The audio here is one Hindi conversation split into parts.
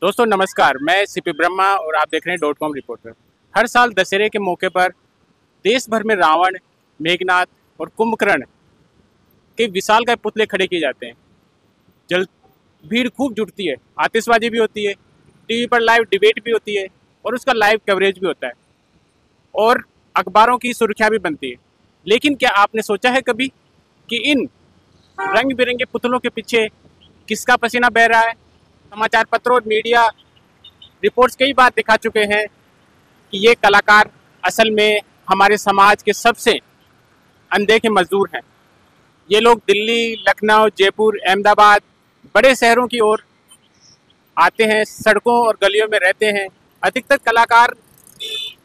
दोस्तों नमस्कार, मैं सीपी ब्रह्मा और आप देख रहे हैं .com रिपोर्टर। हर साल दशहरे के मौके पर देश भर में रावण, मेघनाथ और कुंभकर्ण के विशालकाय पुतले खड़े किए जाते हैं। जल भीड़ खूब जुटती है, आतिशबाजी भी होती है, टीवी पर लाइव डिबेट भी होती है और उसका लाइव कवरेज भी होता है और अखबारों की सुर्खियां भी बनती है। लेकिन क्या आपने सोचा है कभी कि इन रंग बिरंगे पुतलों के पीछे किसका पसीना बह रहा है? समाचार पत्रों और मीडिया रिपोर्ट्स कई बार दिखा चुके हैं कि ये कलाकार असल में हमारे समाज के सबसे अनदेखे मजदूर हैं। ये लोग दिल्ली, लखनऊ, जयपुर, अहमदाबाद बड़े शहरों की ओर आते हैं, सड़कों और गलियों में रहते हैं। अधिकतर कलाकार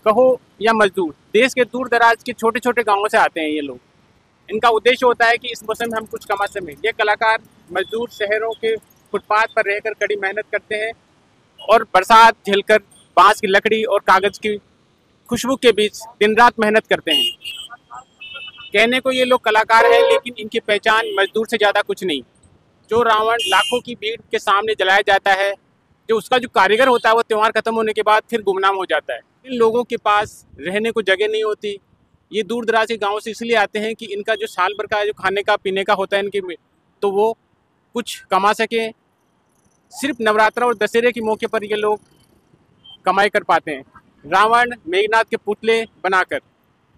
कहो या मजदूर देश के दूर दराज के छोटे छोटे गांवों से आते हैं। ये लोग, इनका उद्देश्य होता है कि इस मौसम में हम कुछ कमा सकें। ये कलाकार मजदूर शहरों के फुटपाथ पर रहकर कड़ी मेहनत करते हैं और बरसात झेलकर बांस की लकड़ी और कागज की खुशबू के बीच दिन रात मेहनत करते हैं। कहने को ये लोग कलाकार हैं, लेकिन इनकी पहचान मजदूर से ज़्यादा कुछ नहीं। जो रावण लाखों की भीड़ के सामने जलाया जाता है, जो उसका जो कारीगर होता है वो त्यौहार खत्म होने के बाद फिर गुमनाम हो जाता है। इन लोगों के पास रहने को जगह नहीं होती। ये दूर दराज के गाँव से इसलिए आते हैं कि इनका जो साल भर का जो खाने का पीने का होता है इनके, तो वो कुछ कमा सकें। सिर्फ नवरात्रा और दशहरे के मौके पर ये लोग कमाई कर पाते हैं, रावण मेघनाथ के पुतले बनाकर।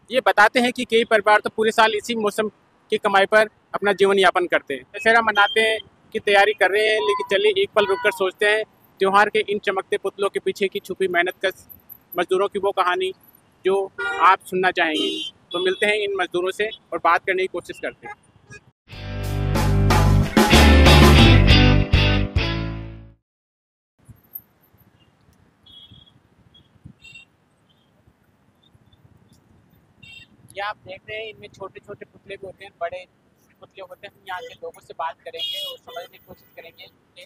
ये बताते हैं कि कई परिवार तो पूरे साल इसी मौसम की कमाई पर अपना जीवन यापन करते हैं। दशहरा मनाते हैं की तैयारी कर रहे हैं, लेकिन चलिए एक पल रुककर सोचते हैं त्योहार के इन चमकते पुतलों के पीछे की छुपी मेहनत का मजदूरों की वो कहानी जो आप सुनना चाहेंगे। तो मिलते हैं इन मजदूरों से और बात करने की कोशिश करते हैं। ये आप देख रहे हैं, इनमें छोटे छोटे पुतले भी होते हैं, बड़े पुतले होते हैं। हम यहाँ के लोगों से बात करेंगे और समझने की कोशिश करेंगे कि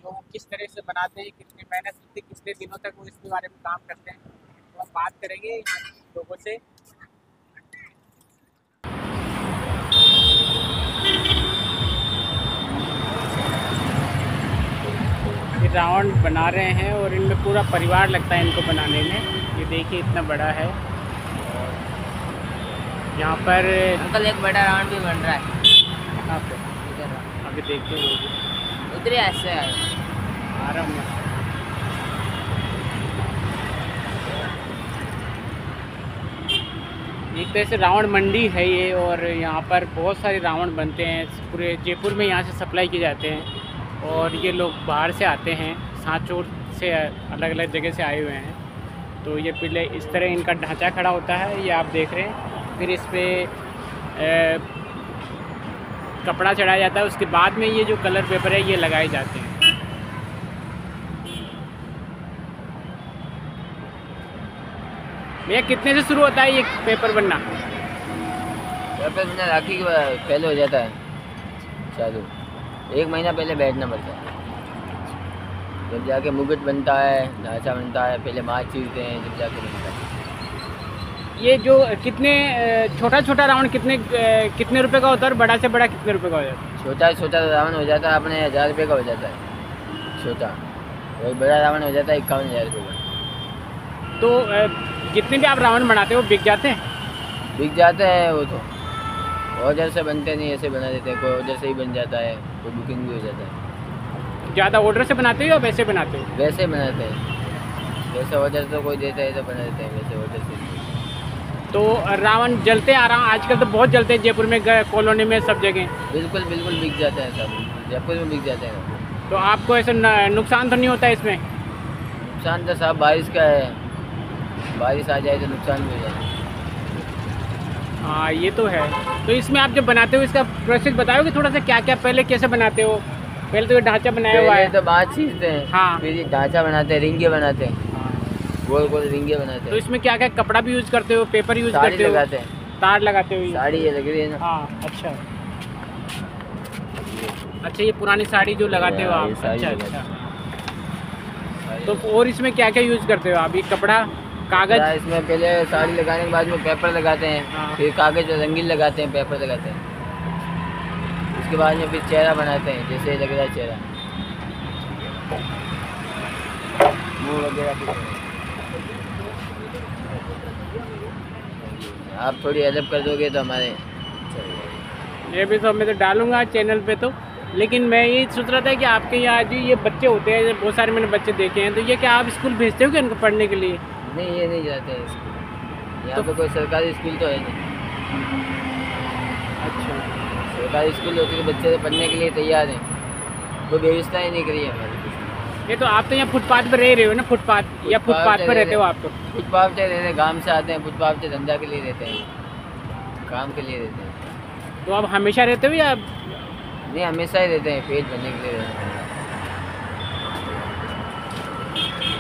जो किस तरह से बनाते हैं, कितनी मेहनत होती है, कितने दिनों तक वो इसके बारे में काम करते हैं। तो हम बात करेंगे यहाँ के लोगों से। ये रावण बना रहे हैं और इनमें पूरा परिवार लगता है इनको बनाने में। ये देखिए इतना बड़ा है। यहाँ पर अंकल एक बड़ा राउंड भी बन रहा है। कहाँ पे? इधर अभी देखते हैं, उधर ही ऐसे है। आ रहा हूँ मैं। एक तरह से रावण मंडी है ये, और यहाँ पर बहुत सारे रावण बनते हैं। पूरे जयपुर में यहाँ से सप्लाई किए जाते हैं और ये लोग बाहर से आते हैं, सांचौर से अलग अलग जगह से आए हुए हैं। तो ये पहले इस तरह इनका ढांचा खड़ा होता है, ये आप देख रहे हैं। फिर इस पर कपड़ा चढ़ाया जाता है, उसके बाद में ये जो कलर पेपर है ये लगाए जाते हैं। भैया कितने से शुरू होता है ये पेपर बनना? पेपर बनना राखी के पहले हो जाता है चालू। 1 महीना पहले बैठना पड़ता है, जब जाके मुकुट बनता है, ढांचा बनता है, पहले मार्च चीरते हैं, जब जाके बनता है। ये जो कितने छोटा छोटा रावण कितने रुपए का होता है और बड़ा से बड़ा कितने रुपए का हो जाता है? छोटा छोटा रावण हो जाता है अपने 1000 रुपये का हो जाता है छोटा, और बड़ा रावण हो जाता है 51,000 रुपये का। तो जितने भी आप रावण बनाते हो बिक जाते हैं? बिक जाते हैं वो तो, ऑर्डर से बनते नहीं, ऐसे बना देते हैं। कोई ऑर्डर से ही बन जाता है, कोई बुकिंग भी हो जाता है। ज़्यादा ऑर्डर से बनाते हो या वैसे बनाते हो? वैसे बनाते हैं, वैसे ऑर्डर तो कोई देता है तो बना देते हैं, वैसे ऑर्डर से। तो रावण जलते आ रहा, आजकल तो बहुत जलते हैं जयपुर में, कॉलोनी में, सब जगह। बिल्कुल बिल्कुल बिक जाते हैं, सब जयपुर में बिक जाते हैं। तो आपको ऐसा नुकसान तो नहीं होता है इसमें? नुकसान तो साहब बारिश का है, बारिश आ जाए तो नुकसान भी हो जाए। हाँ ये तो है। तो इसमें आप जब बनाते हो इसका प्रोसेस बताओगे थोड़ा सा, क्या क्या पहले कैसे बनाते हो? पहले तो ये ढांचा बनाया हुआ है, तो बाँस छीलते हैं। हाँ। फिर ये ढांचा बनाते हैं, रिंगे बनाते हैं, गोल गोल रिंगे बनाते हैं। तो इसमें क्या क्या कपड़ा भी यूज़ करते हो, पेपर यूज़ करते हो? लगाते हैं, तार लगाते हो? साड़ी ये लग रही है ना। हाँ अच्छा अच्छा, ये पुरानी साड़ी जो लगाते हो आप? अच्छा अच्छा। तो और इसमें क्या क्या यूज़ करते हो आप? ये कपड़ा, कागज? इसमें पहले साड़ी लगाने के बाद में पेपर लगाते हैं। हाँ। फिर कागज रंगीन लगाते हैं, पेपर लगाते हैं। उसके बाद में फिर चेहरा बनाते हैं, जैसे लग रहा है चेहरा। मुँह वगैरह कुछ नहीं। आप थोड़ी हेल्प कर दोगे तो हमारे ये भी तो मैं तो डालूंगा चैनल पे तो। लेकिन मैं ये सोच रहा था कि आपके यहाँ जो ये बच्चे होते हैं, बहुत सारे मैंने बच्चे देखे हैं, तो ये क्या आप स्कूल भेजते हो क्या इनको पढ़ने के लिए? नहीं, ये नहीं जाते हैं स्कूल। यहाँ पे कोई सरकारी स्कूल तो है नहीं। अच्छा, सरकारी स्कूल होती तो बच्चे पढ़ने के लिए तैयार हैं, कोई व्यवस्था ही नहीं करी है हमारी। ये तो आप तो यहाँ फुटपाथ पर रह रहे हो ना, फुटपाथ या फुटपाथ पर रहते हो आप तो? फुटपाथ पे रहते हैं, गाँव से आते हैं, फुटपाथ पे धंधा के लिए रहते हैं, काम के लिए रहते हैं। तो आप हमेशा रहते हो या? नहीं, हमेशा ही रहते हैं, पेट भरने के लिए रहते हैं।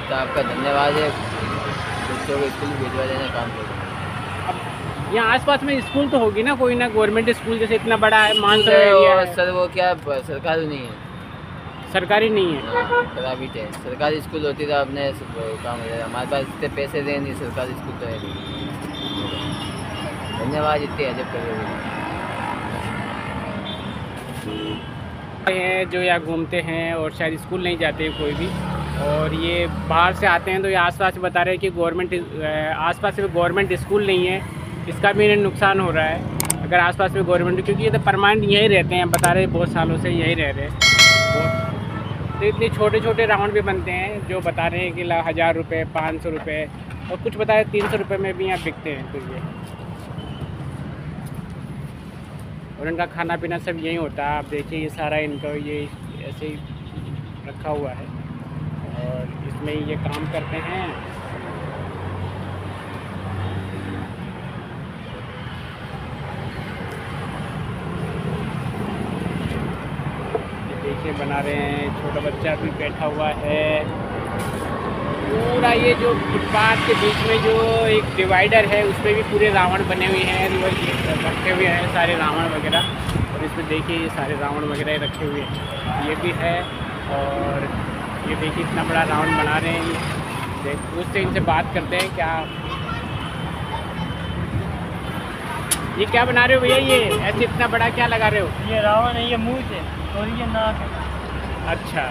तो आपका धन्यवाद है, बच्चों को स्कूल भिजवा देना काम करो। अब यहाँ आसपास में स्कूल तो होगी ना, कोई ना गवर्नमेंट स्कूल, जैसे इतना बड़ा है मानसरोवर एरिया है। सर वो क्या सरकारी नहीं है, सरकारी नहीं है? प्राइवेट है। सरकारी स्कूल होती तो अपने काम हो जाता। हमारे पास इतने पैसे दे नहीं, सरकारी स्कूल तो है नहीं। धन्यवाद, इतनी हेल्प कर रहे हैं जो यहाँ घूमते हैं और शायद स्कूल नहीं जाते हैं कोई भी, और ये बाहर से आते हैं तो ये आसपास बता रहे हैं कि आसपास में गवर्नमेंट स्कूल नहीं है, इसका भी इन्हें नुकसान हो रहा है अगर आसपास में गवर्नमेंट, क्योंकि ये तो परमानेंट यहीं रहते हैं, बता रहे हैं बहुत सालों से यहीं रह रहे हैं। तो इतने छोटे छोटे राउंड भी बनते हैं जो बता रहे हैं कि 1000 रुपये, 500 रुपये, और कुछ बता रहे 300 रुपये में भी यहाँ बिकते हैं। तो ये और इनका खाना पीना सब यहीं होता है। आप देखिए ये सारा इनका ये ऐसे ही रखा हुआ है और इसमें ये काम करते हैं। ये देखिए बना रहे हैं, छोटा बच्चा भी बैठा हुआ है। पूरा ये जो फुटपाथ के बीच में जो एक डिवाइडर है उस पर भी पूरे रावण बने हुए हैं, रखे हुए हैं सारे रावण वगैरह। और इसमें देखिए ये सारे रावण वगैरह रखे हुए हैं, ये भी है। और ये देखिए इतना बड़ा रावण बना रहे हैं। उससे इनसे बात करते हैं, क्या ये क्या बना रहे हो भैया? ये ऐसे इतना बड़ा क्या लगा रहे हो? ये रावण है, ये मूंछ है और ये नाक है। अच्छा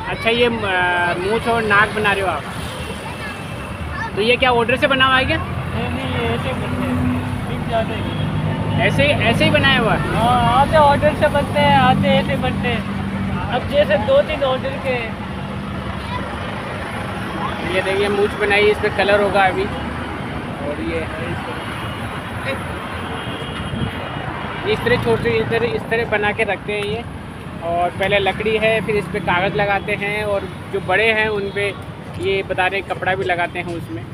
अच्छा, ये मूंछ और नाक बना रहे हो आप? तो ये क्या ऑर्डर से बना हुआ है क्या? नहीं, ये ऐसे बनते हैं, बिक जाते हैं। ऐसे ही बनाया हुआ है? हाँ, आधे ऑर्डर से बनते हैं, आधे ऐसे बनते हैं। अब जैसे 2-3 ऑर्डर के। ये देखिए मूंछ बनाई, इस पर कलर होगा अभी। और ये है इस तरह छोटे इस तरह बना के रखते हैं ये। और पहले लकड़ी है, फिर इस पे कागज़ लगाते हैं, और जो बड़े हैं उन पे ये बता रहे कपड़ा भी लगाते हैं उसमें।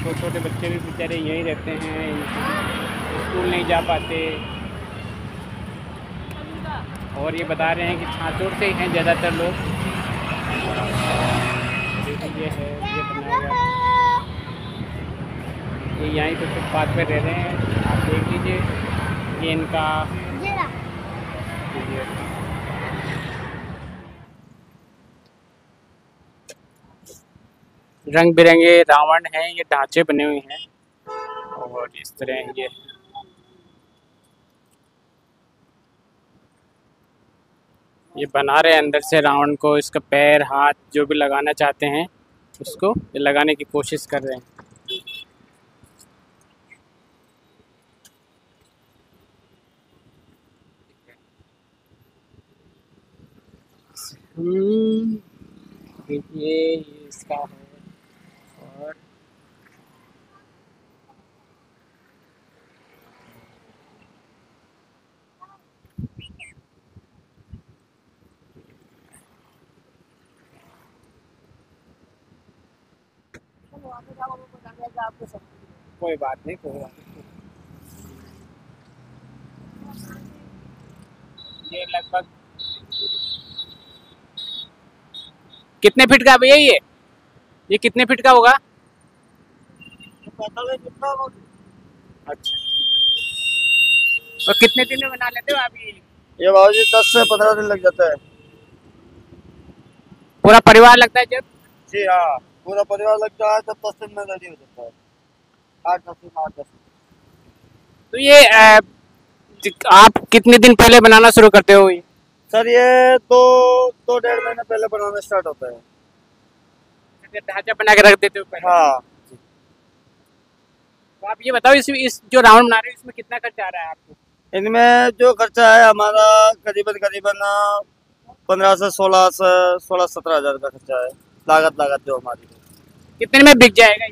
छोटे छोटे बच्चे भी बेचारे यहीं रहते हैं, स्कूल नहीं जा पाते। और ये बता रहे हैं कि छाछोड़ से ही हैं ज़्यादातर लोग। ये है, ये बना हुआ, ये यहीं पे फुटपाथ पे रह रहे हैं। आप देख लीजिए ये इनका रंग बिरंगे रावण हैं, ये ढांचे बने हुए हैं और इस तरह ये बना रहे हैं अंदर से रावण को। इसका पैर, हाथ जो भी लगाना चाहते हैं उसको ये लगाने की कोशिश कर रहे हैं। ये इसका है। और कोई बात नहीं, कोई बात नहीं। ये लगभग कितने फीट का भैया? ये कितने फीट का होगा? 45 फीट का होगा। अच्छा, और कितने दिन में बना लेते हो आप ये बाबूजी 10 से 15 दिन लग जाता है। पूरा परिवार लगता है जब? जी हाँ, पूरा परिवार लगता है तब 10 दिन में रेडी हो जाता है। 8-10 दिन, 8-10 दिन। तो ये आप कितने दिन पहले बनाना शुरू करते हो? सर ये 2-2.5 महीने पहले बनाना स्टार्ट होता है। ढांचा बना के रख देते हो पहले। हाँ। तो आप ये बताओ इस जो रावण बना रहे हैं इसमें कितना खर्चा आ रहा है आपको? इनमें जो खर्चा है हमारा करीबन करीबन 15 से 16-17 हज़ार का खर्चा है। लागत जो हमारी है। कितने में बिक जाएगा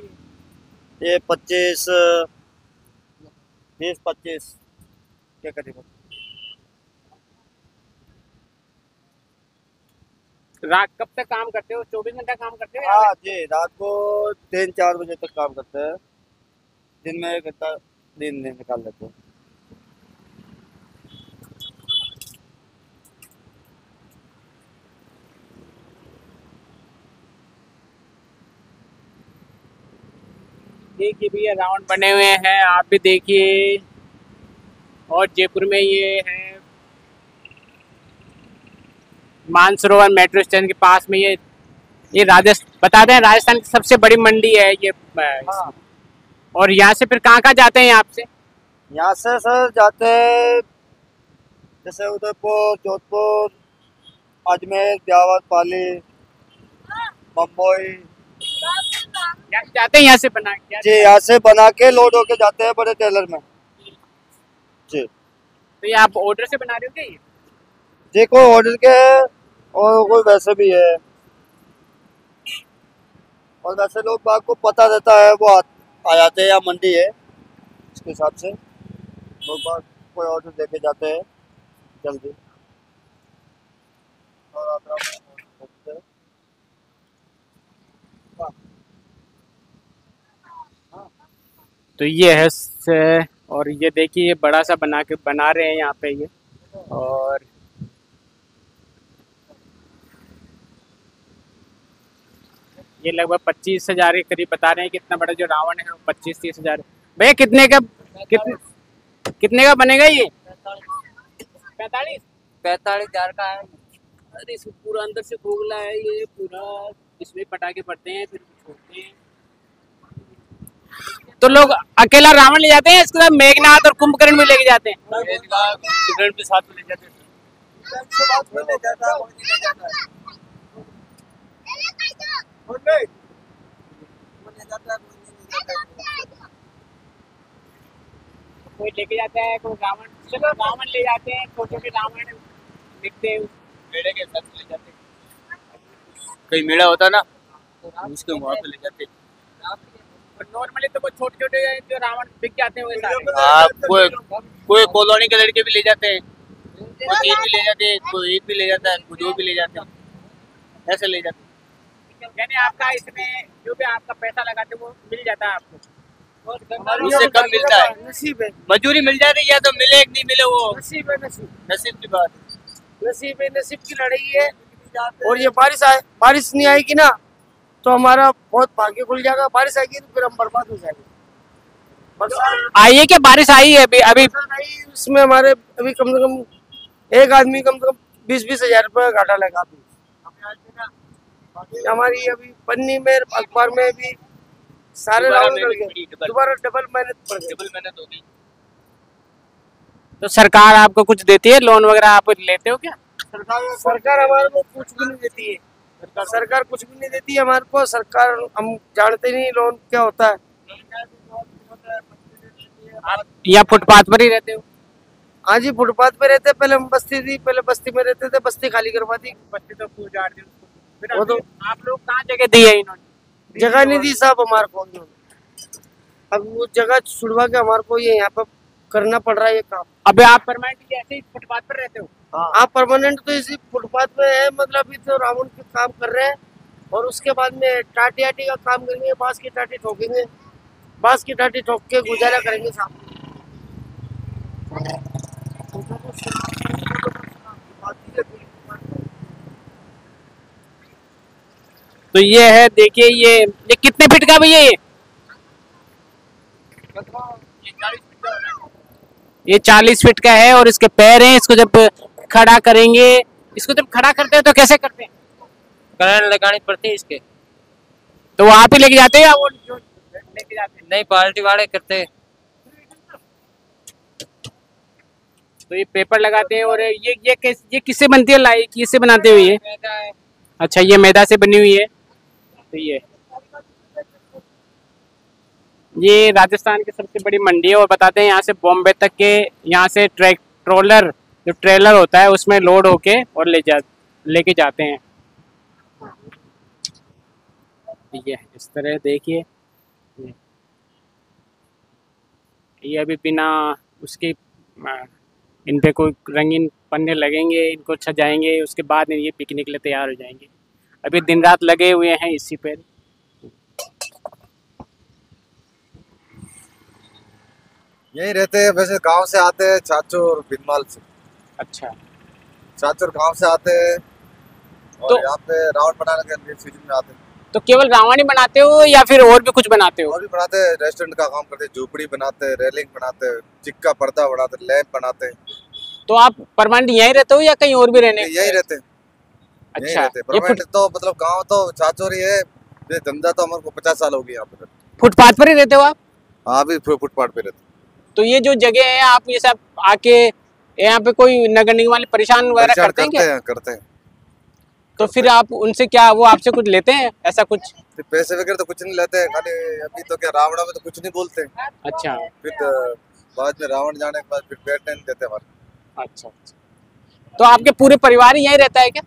ये 20-25 के करीबन। रात कब तक काम करते हो? 24 घंटा काम करते हो? हाँ जी, रात को 3-4 बजे तक काम करते हैं। दिन में 1 घंटा दिन निकाल लेते हैं। देखिए भैया रावण बने हुए हैं, आप भी देखिए। और जयपुर में ये है मानसरोवर मेट्रो स्टेशन के पास में ये राजस्थान बता दें राजस्थान की सबसे बड़ी मंडी है ये। हाँ। और यहाँ से फिर कहाँ जाते हैं यहाँ से? यहाँ से सर जाते हैं जैसे उदयपुर, जोधपुर, अजमेर, ब्यावर, पाली, मुंबई। जाते हैं यहाँ से बना के? जी, यहाँ से बना के लोड होके जाते हैं बड़े टेलर में जी। तो ये आप ऑर्डर से बना रहे हो क्या ये? जी, कोई ऑर्डर के है और कोई वैसे भी है। और वैसे लोग बाग को पता रहता है वो आ जाते हैं, या मंडी है इसके हिसाब से लोग बाग कोई ऑर्डर देके जाते हैं जल्दी। और तो ये है और ये देखिए ये बड़ा सा बना रहे हैं यहाँ पे ये। और ये लगभग 25,000 के करीब बता रहे हैं। कितना बड़ा जो रावण है वो 25-30 हज़ार। भैया कितने का बनेगा ये? 45 हज़ार का है। अरे इसमें पूरा अंदर से खोखला है ये पूरा। इसमें पटाखे पड़ते हैं फिर छोड़ते हैं। तो लोग अकेला रावण ले जाते हैं, इसके साथ मेघनाथ और कुंभकर्ण भी लेके जाते हैं? मेघनाथ भी साथ में ले जाते हैं। कोई लेके जाता है, कोई रावण। चलो रावण ले जाते हैं, छोटे छोटे रावण दिखते हैं मेढ़े के साथ ले जाते हैं। कहीं मेला होता ना उसके वहाँ पे ले जाते हैं। नॉर्मली तो कोई छोटे छोटे जो रावण बिक जाते हैं वो सारे। हाँ, कोई कॉलोनी के लड़के भी ले जाते हैं, कोई 3 भी ले जाते हैं, कोई 1 भी ले जाता है, कोई 2 भी ले जाते हैं, ऐसे ले जाते हैं। यानी आपका इसमें जो भी आपका पैसा लगाते हैं वो मिल जाता है आपको? उससे कम मिलता है। नसीब है, मजदूरी मिल जाती है, या तो मिले कि नहीं मिले वो नसीब है। नसीब की बात है। नसीब है, नसीब की लड़ाई है। और ये बारिश नहीं आएगी ना तो हमारा बहुत भाग्य खुल जाएगा। बारिश आएगी तो फिर हम बर्बाद हो जाएंगे। आई है क्या? बारिश आई है अभी? उसमें हमारे अभी कम से कम एक आदमी कम से कम 20-20 हज़ार रुपये घाटा लगा। हमारी अभी पन्नी में अखबार में भी सारे दोबारा डबल मेहनत होगी। तो सरकार आपको कुछ देती है? लोन वगैरह आप लेते हो क्या? सरकार हमारे को कुछ भी नहीं देती है। सरकार कुछ भी नहीं देती है हमारे को। सरकार हम जानते नहीं लोन क्या होता है। आप या फुटपाथ पर ही रहते हो? हाँ जी, फुटपाथ पे रहते। पहले हम बस्ती थी, पहले बस्ती में रहते थे, बस्ती खाली करवा दी। बस्ती तो उजाड़ दी उसको। वो तो आप लोग कहाँ जगह दी है इन्होंने? जगह नहीं दी साहब हमारे को। अब वो जगह छुड़वा के हमारे को ये यहाँ पे करना पड़ रहा है ये काम। अबे आप परमानेंटली ऐसे ही फुटपाथ पर रहते हो? आप परमानेंट तो इसी फुटपाथ पे है। मतलब अभी तो रावण के काम कर रहे हैं और उसके बाद में टाटी आटी का काम करेंगे। बांस की टाटी ठोकेंगे, बांस की टाटी ठोक के गुजारा करेंगे साहब। तो ये है देखिए ये कितने फीट का भैया ये 40 फीट का है। और इसके पैर हैं। इसको जब खड़ा करेंगे, इसको जब खड़ा करते हैं तो कैसे करते हैं? करंट लगानी पड़ती है इसके। तो वो आप ही लेके जाते हैं या वो जो लेके जाते हैं? नहीं, पार्टी वाले करते हैं। तो ये पेपर लगाते हैं। और ये किससे बनती है? लाई किससे बनाते हो ये? अच्छा, ये मैदा से बनी हुई है। तो ये ये राजस्थान की सबसे बड़ी मंडी है और बताते हैं यहाँ से बॉम्बे तक के, यहाँ से ट्रोलर जो ट्रेलर होता है उसमें लोड होके और लेके जाते हैं। ये इस तरह देखिए, ये अभी बिना उसके इन पे कोई रंगीन पन्ने लगेंगे, इनको सजाएंगे, उसके बाद ये पिकनिक के लिए तैयार हो जाएंगे। अभी दिन रात लगे हुए हैं इसी पे। यही रहते हैं, वैसे गांव से आते हैं चाचोर भिनमाल से। अच्छा, चाचोर गांव से आते हैं और तो यहाँ पे रावण बनाने के लिए सीजन में आते हैं। तो केवल रावण ही बनाते हो या फिर और भी कुछ बनाते हो? और भी बनाते हैं, रेस्टोरेंट का काम करते हैं, झोपड़ी बनाते हैं, रेलिंग बनाते हैं, चिक्का पर्दा बनाते हैं, लैंप बनाते हैं। तो आप परमानेंट यहीं रहते हो या कहीं और भी रहने? यही रहते हैं। यही अच्छा, रहते हैं परमानेंट। तो मतलब गाँव तो चाचोर ही है, ये धंधा तो हमारे को 50 साल हो गया यहाँ पे। फुटपाथ पर ही रहते हो आप? हाँ, अभी फुटपाथ पे रहते हैं। तो ये जो जगह है, आप ये सब आके यहाँ पे कोई नगर निगम वाले परेशान वगैरह करते हैं क्या? करते हैं। तो फिर आप उनसे क्या, वो आपसे कुछ लेते हैं ऐसा कुछ? पैसे वगैरह तो कुछ नहीं लेते हैं, खाली अभी तो क्या रावण में तो कुछ नहीं बोलते हैं। अच्छा, फिर बाद में रावण जाने के बाद फिर बैठने नहीं देते हमारे। अच्छा अच्छा। तो आपके पूरे परिवार ही यहीं रहता है क्या?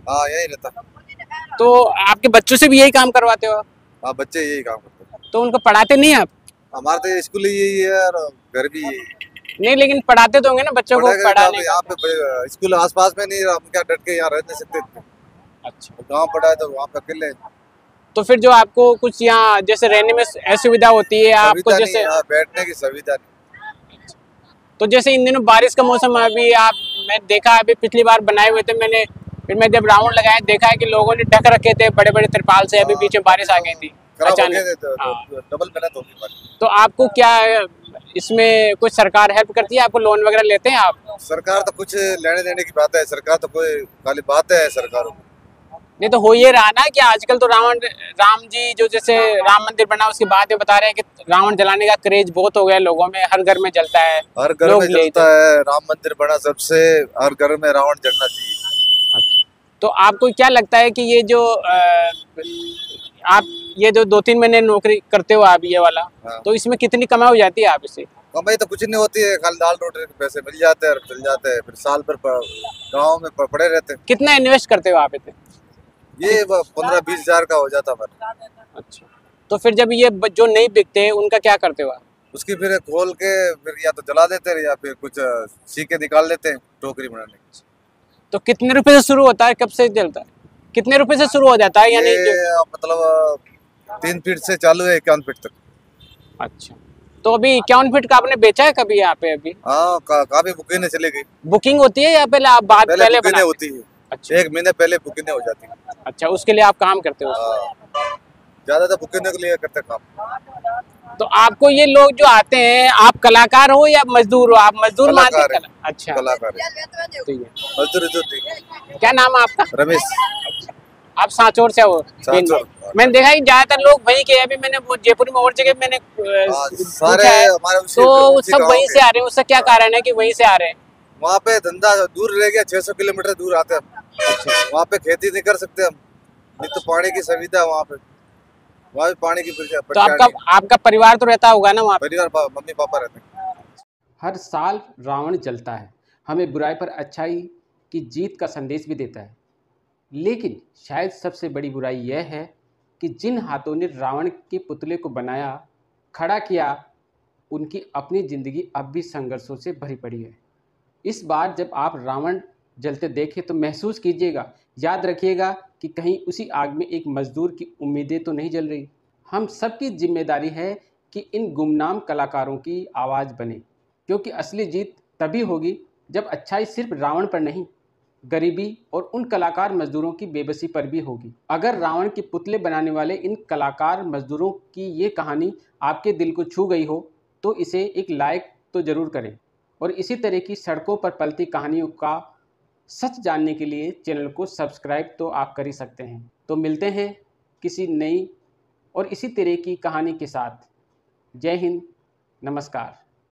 हाँ, यही रहता है। तो आपके बच्चों से भी यही काम करवाते हो आप? हाँ, बच्चे यही काम करते हैं। तो उनको पढ़ाते नहीं आप? हमारे तो स्कूल ही यही है और घर भी यही है। नहीं, लेकिन पढ़ाते तो होंगे ना बच्चों को? पढ़ाने यहाँ पे स्कूल आसपास में नहीं, हम क्या डट के यहाँ रह नहीं सकते। अच्छा, गाँव पढ़ा है तो वहाँ पे अकेले। तो फिर जो आपको कुछ यहाँ जैसे रहने में असुविधा होती है आपको, जैसे बैठने की सुविधा नहीं। तो जैसे इन दिनों बारिश का मौसम है, अभी मैं देखा अभी पिछली बार बनाए हुए थे मैंने, फिर मैं जब राउंड लगाया देखा है कि लोगों ने ढक रखे थे बड़े बड़े तिरपाल से। अभी बीच में बारिश आ गई थी अचानक। डबल मेहनत होगी। तो आपको क्या इसमें कुछ सरकार हेल्प करती है आपको? लोन वगैरह लेते हैं आप? सरकार तो कुछ लेने देने की बात है, सरकार तो कोई खाली बात है सरकारों। नहीं तो हो ये रहा ना कि आजकल तो राम जी जो जैसे राम मंदिर बना उसके बाद में बता रहे हैं कि रावण जलाने का क्रेज बहुत हो गया लोगों में, हर घर में जलता है, हर घर में जलता है। राम मंदिर बना सबसे, हर घर में रावण जलना चाहिए। तो आपको क्या लगता है कि ये जो आप ये जो 2-3 महीने नौकरी करते हो आप ये वाला, हाँ। तो इसमें कितनी कमाई हो जाती है आप इससे? कमाई तो कुछ नहीं होती है, खाली दाल रोटी के पैसे मिल जाते हैं और चल जाते हैं। फिर साल भर गाँव में पड़े रहते हैं। कितना इन्वेस्ट करते हो आप इतने? ये 15-20 हजार का हो जाता है। अच्छा, तो फिर जब ये जो नहीं बिकते उनका क्या करते हो आप? उसकी फिर खोल के फिर या तो जला देते हैं या फिर कुछ सीके निकाल लेते हैं टोकरी बनाने की। तो कितने रुपए से शुरू होता है, कब से चलता है, कितने रुपए से शुरू हो जाता है? यानी मतलब 3 फीट से चालू है 51 फीट तक। अच्छा, तो अभी 51 फीट का आपने बेचा है कभी यहाँ पे? अभी हाँ, काफी बुकिंग चली गई। बुकिंग होती है या पहले आप पहले बुकिंग होती है? अच्छा, 1 महीने पहले बुकिंग हो जाती है। अच्छा, उसके लिए आप काम करते हो? ज्यादा तो बुकिंग के लिए करते काम। तो आपको ये लोग जो आते हैं, आप कलाकार हो या मजदूर हो? आप मजदूर मानते हैं? अच्छा, कलाकार तो ये मजदूर। क्या नाम है आपका? रमेश। आप सांचौर से हो? मैंने देखा कि ज्यादातर लोग वहीं के, अभी मैंने वो जयपुर में और जगह मैंने सारे हमारे तो सब वहीं से आ रहे हैं। उसका क्या कारण है कि वहीं से आ रहे हैं? वहाँ पे धंधा दूर रह गया, 600 किलोमीटर दूर आते हैं। अच्छा, वहाँ पे खेती नहीं कर सकते हम, नहीं तो पानी की सुविधा है वहाँ पे, वहाँ भी पानी की। तो आपका परिवार तो रहता होगा ना वहाँ? परिवार मम्मी पापा रहते हैं। हर साल रावण जलता है, हमें बुराई पर अच्छाई की जीत का संदेश भी देता है। लेकिन शायद सबसे बड़ी बुराई यह है कि जिन हाथों ने रावण के पुतले को बनाया, खड़ा किया, उनकी अपनी ज़िंदगी अब भी संघर्षों से भरी पड़ी है। इस बार जब आप रावण जलते देखें तो महसूस कीजिएगा, याद रखिएगा कि कहीं उसी आग में एक मजदूर की उम्मीदें तो नहीं जल रही। हम सबकी जिम्मेदारी है कि इन गुमनाम कलाकारों की आवाज़ बने, क्योंकि असली जीत तभी होगी जब अच्छाई सिर्फ रावण पर नहीं, गरीबी और उन कलाकार मजदूरों की बेबसी पर भी होगी। अगर रावण के पुतले बनाने वाले इन कलाकार मजदूरों की ये कहानी आपके दिल को छू गई हो तो इसे एक लाइक तो ज़रूर करें, और इसी तरह की सड़कों पर पलती कहानियों का सच जानने के लिए चैनल को सब्सक्राइब तो आप कर ही सकते हैं। तो मिलते हैं किसी नई और इसी तरह की कहानी के साथ। जय हिंद, नमस्कार।